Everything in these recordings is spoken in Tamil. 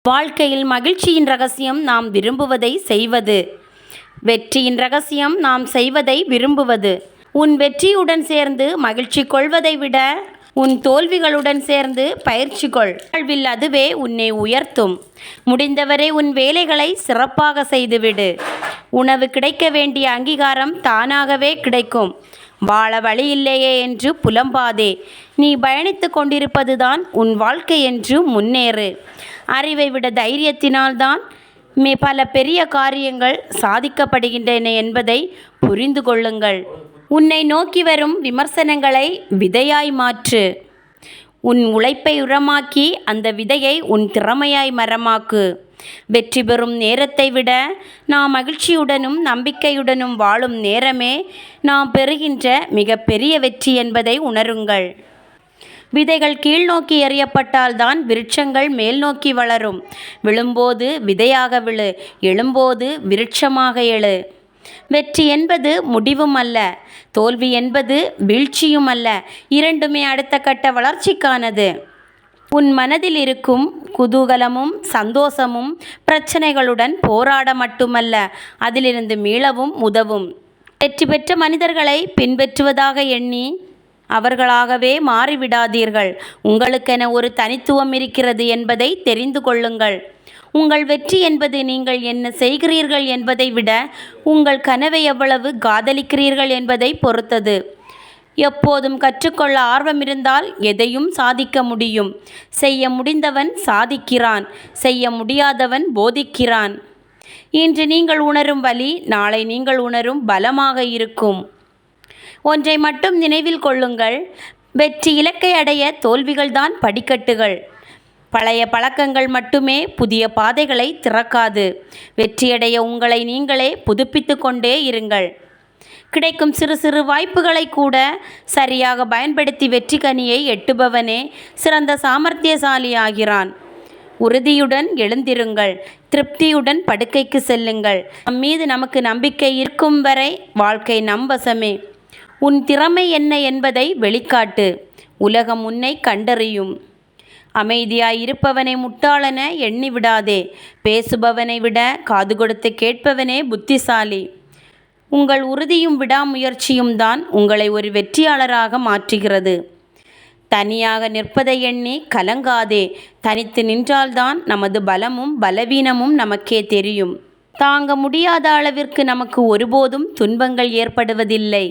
வாழ்க்கையில் மகிழ்ச்சியின் ரகசியம் நாம் விரும்புவதை செய்வது. வெற்றியின் ரகசியம் நாம் செய்வதை விரும்புவது. உன் வெற்றியுடன் சேர்ந்து மகிழ்ச்சி கொள்வதை விட உன் தோல்விகளுடன் சேர்ந்து பயிற்சி கொள். வாழ்வில் அதுவே உன்னை உயர்த்தும். முடிந்தவரை உன் வேலைகளை சிறப்பாக செய்துவிடு. உணவு கிடைக்க வேண்டிய அங்கீகாரம் தானாகவே கிடைக்கும். வாழ வழி இல்லையே என்று புலம்பாதே. நீ பயணித்து கொண்டிருப்பதுதான் உன் வாழ்க்கை என்று முன்னேறு. அறிவை விட தைரியத்தினால்தான் பல பெரிய காரியங்கள் சாதிக்கப்படுகின்றன என்பதை புரிந்து கொள்ளுங்கள். உன்னை நோக்கி வரும் விமர்சனங்களை விதையாய் மாற்று. உன் உழைப்பை உரமாக்கி அந்த விதையை உன் திறமையாய் மரமாக்கு. வெற்றி பெறும் நேரத்தை விட நாம் மகிழ்ச்சியுடனும் நம்பிக்கையுடனும் வாழும் நேரமே நாம் பெறுகின்ற மிக பெரிய வெற்றி என்பதை உணருங்கள். விதைகள் கீழ்நோக்கி எறியப்பட்டால்தான் விருட்சங்கள் மேல் நோக்கி வளரும். விழும்போது விதையாக விழு, எழும்போது விருட்சமாக எழு. வெற்றி என்பது முடிவும் அல்ல, தோல்வி என்பது வீழ்ச்சியும் அல்ல. இரண்டுமே அடுத்த கட்ட வளர்ச்சிக்கானது. உன் மனதில் இருக்கும் குதூகலமும் சந்தோஷமும் பிரச்சனைகளுடன் போராட மட்டுமல்ல, அதிலிருந்து மீளவும் உதவும். வெற்றி பெற்ற மனிதர்களை பின்பற்றுவதாக எண்ணி அவர்களாகவே மாறிவிடாதீர்கள். உங்களுக்கென ஒரு தனித்துவம் இருக்கிறது என்பதை தெரிந்து கொள்ளுங்கள். உங்கள் வெற்றி என்பது நீங்கள் என்ன செய்கிறீர்கள் என்பதை விட உங்கள் கனவை எவ்வளவு காதலிக்கிறீர்கள் என்பதை பொறுத்தது. எப்போதும் கற்றுக்கொள்ள ஆர்வம் இருந்தால் எதையும் சாதிக்க முடியும். செய்ய முடிந்தவன் சாதிக்கிறான், செய்ய முடியாதவன் போதிக்கிறான். இன்று நீங்கள் உணரும் வலி நாளை நீங்கள் உணரும் பலமாக இருக்கும். ஒன்றை மட்டும் நினைவில் கொள்ளுங்கள், வெற்றி இலக்கை அடைய தோல்விகள்தான் படிக்கட்டுகள். பழைய பழக்கங்கள் மட்டுமே புதிய பாதைகளை திறக்காது. வெற்றியடைய உங்களை நீங்களே புதுப்பித்து கொண்டே இருங்கள். கிடைக்கும் சிறு சிறு வாய்ப்புகளை கூட சரியாக பயன்படுத்தி வெற்றி கனியை எட்டுபவனே சிறந்த சாமர்த்தியசாலி ஆகிறான். உறுதியுடன் எழுந்திருங்கள், திருப்தியுடன் படுக்கைக்கு செல்லுங்கள். நம் மீது நமக்கு நம்பிக்கை இருக்கும் வரை வாழ்க்கை நம் வசமே. உன் திறமை என்ன என்பதை வெளிக்காட்டு. உலகம் உன்னை கண்டறியும். அமைதியாய் இருப்பவனை முட்டாளென எண்ணி விடாதே. பேசுபவனை விட காது கொடுத்து கேட்பவனே புத்திசாலி. உங்கள் உறுதியும் விடாமுயற்சியும் தான் உங்களை ஒரு வெற்றியாளராக மாற்றுகிறது. தனியாக நிற்பதை எண்ணி கலங்காதே. தனித்து நின்றால்தான் நமது பலமும் பலவீனமும் நமக்கே தெரியும். தாங்க முடியாத அளவிற்கு நமக்கு ஒருபோதும் துன்பங்கள் ஏற்படுவதில்லை.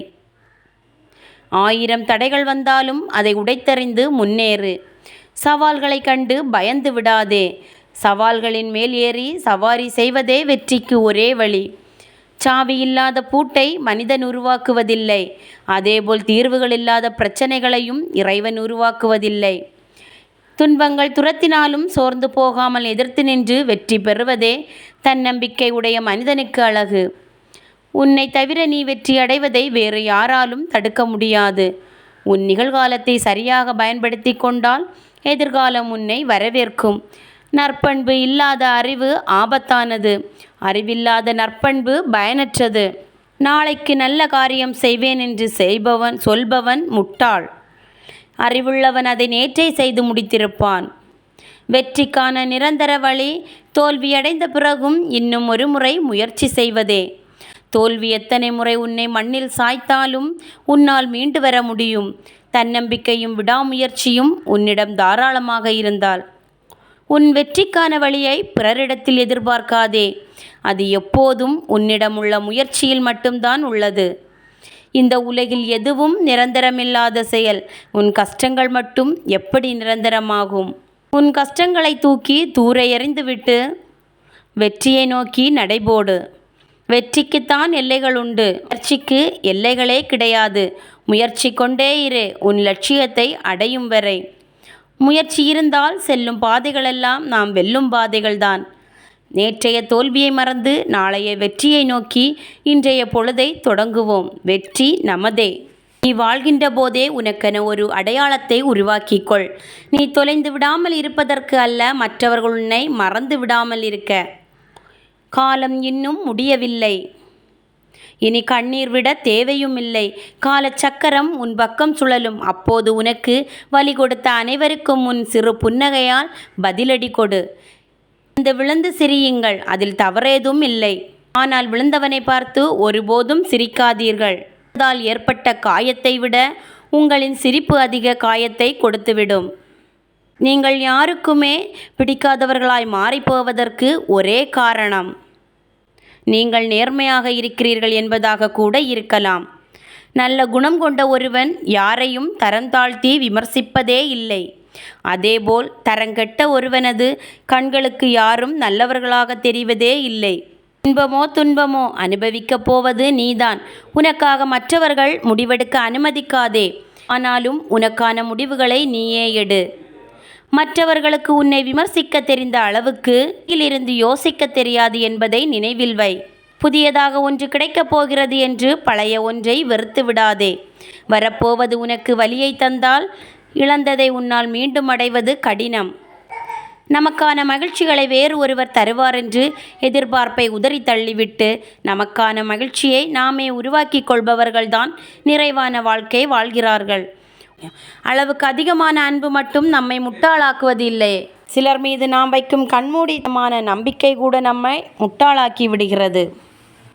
1000 தடைகள் வந்தாலும் அதை உடைத்தெறிந்து முன்னேறு. சவால்களை கண்டு பயந்து விடாதே. சவால்களின் மேல் ஏறி சவாரி செய்வதே வெற்றிக்கு ஒரே வழி. சாவி இல்லாத பூட்டை மனிதன் உருவாக்குவதில்லை. அதேபோல் தீர்வுகள் இல்லாத பிரச்சனைகளையும் இறைவன் உருவாக்குவதில்லை. துன்பங்கள் துரத்தினாலும் சோர்ந்து போகாமல் எதிர்த்து நின்று வெற்றி பெறுவதே தன்னம்பிக்கை உடைய மனிதனுக்கு அழகு. உன்னை தவிர நீ வெற்றி அடைவதை வேறு யாராலும் தடுக்க முடியாது. உன் நிகழ்காலத்தை சரியாக பயன்படுத்தி கொண்டால் எதிர்காலம் உன்னை வரவேற்கும். நற்பண்பு இல்லாத அறிவு ஆபத்தானது. அறிவில்லாத நற்பண்பு பயனற்றது. நாளைக்கு நல்ல காரியம் செய்வேன் என்று சொல்பவன் முட்டாள். அறிவுள்ளவன் அதை நேற்றே செய்து முடித்திருப்பான். வெற்றிக்கான நிரந்தர வழி தோல்வியடைந்த பிறகும் இன்னும் ஒரு முறை முயற்சி செய்வதே. தோல்வி எத்தனை முறை உன்னை மண்ணில் சாய்த்தாலும் உன்னால் மீண்டு வர முடியும். தன்னம்பிக்கையும் விடாமுயற்சியும் உன்னிடம் தாராளமாக இருந்தால். உன் வெற்றிக்கான வழியை பிறரிடத்தில் எதிர்பார்க்காதே. அது எப்போதும் உன்னிடம் உள்ள முயற்சியில் மட்டும்தான் உள்ளது. இந்த உலகில் எதுவும் நிரந்தரமில்லாத செயல். உன் கஷ்டங்கள் மட்டும் எப்படி நிரந்தரமாகும்? உன் கஷ்டங்களை தூக்கி தூர எறிந்துவிட்டு வெற்றியை நோக்கி நடைபோடு. வெற்றிக்குத்தான் எல்லைகள் உண்டு, முயற்சிக்கு எல்லைகளே கிடையாது. முயற்சி கொண்டே இரு உன் லட்சியத்தை அடையும் வரை. முயற்சி இருந்தால் செல்லும் பாதைகளெல்லாம் நாம் வெல்லும் பாதைகள்தான். நேற்றைய தோல்வியை மறந்து நாளைய வெற்றியை நோக்கி இன்றைய பொழுதை தொடங்குவோம். வெற்றி நமதே. நீ வாழ்கின்ற போதே உனக்கென ஒரு அடையாளத்தை உருவாக்கிக்கொள். நீ தொலைந்து விடாமல் இருப்பதற்கு அல்ல, மற்றவர்கள் உன்னை மறந்து விடாமல் இருக்க. காலம் இன்னும் முடியவில்லை. இனி கண்ணீர் விட தேவையும் இல்லை. காலச்சக்கரம் உன் பக்கம் சுழலும். அப்போது உனக்கு வழி கொடுத்த அனைவருக்கும் உன் சிறு புன்னகையால் பதிலடி கொடு. விழுந்து சிரியுங்கள், அதில் தவறேதும் இல்லை. ஆனால் விழுந்தவனை பார்த்து ஒருபோதும் சிரிக்காதீர்கள். விழுந்ததால் ஏற்பட்ட காயத்தை விட உங்களின் சிரிப்பு அதிக காயத்தை கொடுத்துவிடும். நீங்கள் யாருக்குமே பிடிக்காதவர்களாய் மாறிப்போவதற்கு ஒரே காரணம், நீங்கள் நேர்மையாக இருக்கிறீர்கள் என்பதாக கூட இருக்கலாம். நல்ல குணம் கொண்ட ஒருவன் யாரையும் தரந்தாழ்த்தி விமர்சிப்பதே இல்லை. அதேபோல் தரங்கெட்ட ஒருவனது கண்களுக்கு யாரும் நல்லவர்களாக தெரிவதே இல்லை. இன்பமோ துன்பமோ அனுபவிக்கப் போவது நீதான். உனக்காக மற்றவர்கள் முடிவெடுக்க அனுமதிக்காதே. ஆனாலும் உனக்கான முடிவுகளை நீயே எடு. மற்றவர்களுக்கு உன்னை விமர்சிக்க தெரிந்த அளவுக்கு இதிலிருந்து யோசிக்க தெரியாது என்பதை நினைவில் வை. புதியதாக ஒன்று கிடைக்கப் போகிறது என்று பழைய ஒன்றை வெறுத்து விடாதே. வரப்போவது உனக்கு வலியை தந்தால் இழந்ததை உன்னால் மீண்டும் அடைவது கடினம். நமக்கான மகிழ்ச்சிகளை வேறு ஒருவர் தருவார் என்று எதிர்பார்ப்பை உதறி தள்ளிவிட்டு நமக்கான மகிழ்ச்சியை நாமே உருவாக்கி கொள்பவர்கள்தான் நிறைவான வாழ்க்கை வாழ்கிறார்கள். அளவுக்கு அதிகமான அன்பு மட்டும் நம்மை முட்டாளாக்குவது இல்லை. சிலர் மீது நாம் வைக்கும் கண்மூடித்தனமான நம்பிக்கை கூட நம்மை முட்டாளாக்கி விடுகிறது.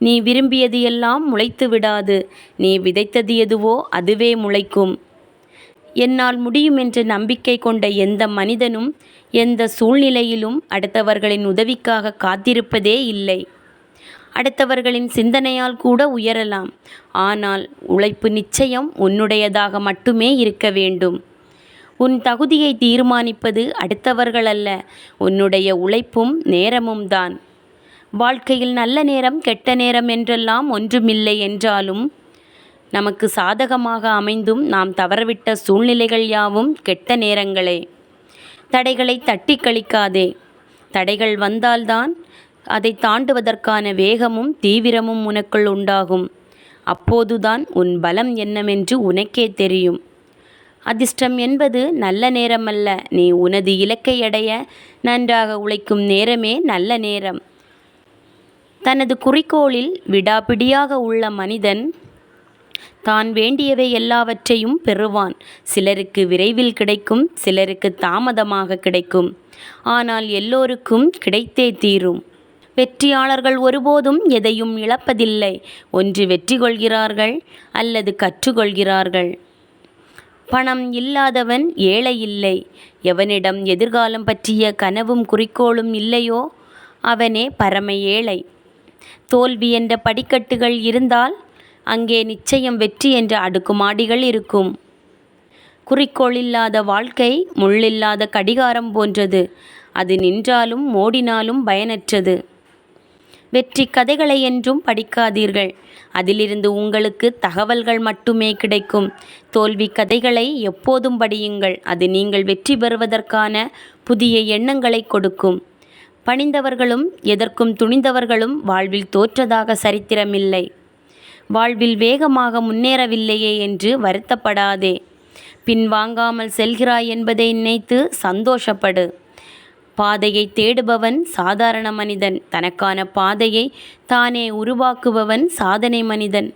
நீ விரும்பியது எல்லாம் முளைத்து விடாது. நீ விதைத்தது எதுவோ அதுவே முளைக்கும். என்னால் முடியும் என்ற நம்பிக்கை கொண்ட எந்த மனிதனும் எந்த சூழ்நிலையிலும் அடுத்தவர்களின் உதவிக்காக காத்திருப்பதே இல்லை. அடுத்தவர்களின் சிந்தனையால் கூட உயரலாம். ஆனால் உழைப்பு நிச்சயம் உன்னுடையதாக மட்டுமே இருக்க வேண்டும். உன் தகுதியை தீர்மானிப்பது அடுத்தவர்கள் அல்ல, உன்னுடைய உழைப்பும் நேரமும் தான். வாழ்க்கையில் நல்ல நேரம் கெட்ட நேரம் என்றெல்லாம் ஒன்றுமில்லை என்றாலும் நமக்கு சாதகமாக அமைந்தும் நாம் தவறவிட்ட சூழ்நிலைகள் யாவும் கெட்ட நேரங்களே. தடைகளை தட்டி கழிக்காதே. தடைகள் வந்தால்தான் அதை தாண்டுவதற்கான வேகமும் தீவிரமும் உனக்குள் உண்டாகும். அப்போதுதான் உன் பலம் என்னவென்று உனக்கே தெரியும். அதிர்ஷ்டம் என்பது நல்ல நேரமல்ல, நீ உனது இலக்கை அடைய நன்றாக உழைக்கும் நேரமே நல்ல நேரம். தனது குறிக்கோளில் விடாப்பிடியாக உள்ள மனிதன் தான் வேண்டியவை எல்லாவற்றையும் பெறுவான். சிலருக்கு விரைவில் கிடைக்கும், சிலருக்கு தாமதமாக கிடைக்கும். ஆனால் எல்லோருக்கும் கிடைத்தே தீரும். வெற்றியாளர்கள் ஒருபோதும் எதையும் இழப்பதில்லை. ஒன்று வெற்றி கொள்கிறார்கள் அல்லது கற்றுக்கொள்கிறார்கள். பணம் இல்லாதவன் ஏழை இல்லை. எவனிடம் எதிர்காலம் பற்றிய கனவும் குறிக்கோளும் இல்லையோ அவனே பரம ஏழை. தோல்வி என்ற படிக்கட்டுகள் இருந்தால் அங்கே நிச்சயம் வெற்றி என்ற அடுக்குமாடிகள் இருக்கும். குறிக்கோள் இல்லாத வாழ்க்கை முள்ளில்லாத கடிகாரம் போன்றது. அது நின்றாலும் ஓடினாலும் பயனற்றது. வெற்றி கதைகளை என்றும் படிக்காதீர்கள். அதிலிருந்து உங்களுக்கு தகவல்கள் மட்டுமே கிடைக்கும். தோல்வி கதைகளை எப்போதும் படியுங்கள். அது நீங்கள் வெற்றி பெறுவதற்கான புதிய எண்ணங்களை கொடுக்கும். பணிந்தவர்களும் எதற்கும் துணிந்தவர்களும் வாழ்வில் தோற்றதாக சரித்திரமில்லை. வாழ்வில் வேகமாக முன்னேறவில்லையே என்று வருத்தப்படாதே. பின்வாங்காமல் செல்கிறாய் என்பதை நினைத்து சந்தோஷப்படு. பாதையை தேடுபவன் சாதாரண மனிதன். தனக்கான பாதையை தானே உருவாக்குபவன் சாதனை மனிதன்.